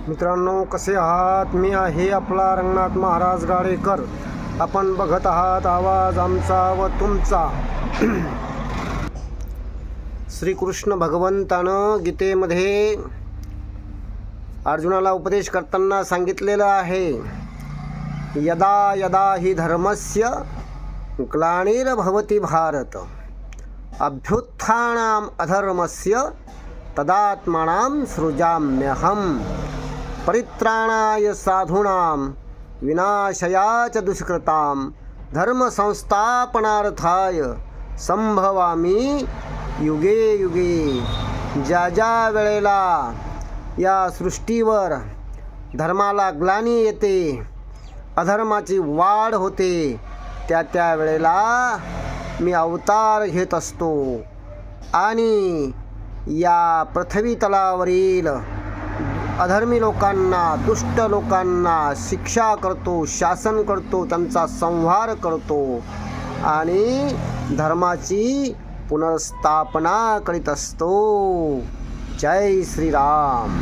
मित्रांनो, कसे आहात? मी आहे आपला रंगनाथ महाराज गाडेकर. आपण बघत आहात आवाज आमचा व तुमचा. श्रीकृष्ण भगवंतानं गीतेमध्ये अर्जुनाला उपदेश करताना सांगितलेलं आहे, यदा यदा हि धर्मस्य ग्लानिर्भवति भारत अभ्युत्थानम् अधर्मस्य तदात्मानं सृजाम्यहम् परित्राणाय साधूनां विनाशया च दुष्कृतां धर्मसंस्थापनार्थाय संभवामि युगे युगे. ज्या ज्या वेळेला या सृष्टीवर धर्माला ग्लानी येते, अधर्माची वाढ होते, त्या वेळेला मी अवतार घेत असतो आणि या पृथ्वी तलावरील अधर्मी लोकांना, दुष्ट लोकांना शिक्षा करतो, शासन करतो, त्यांचा संहार करतो आणि धर्माची पुनर्स्थापना करीत असतो. जय श्रीराम.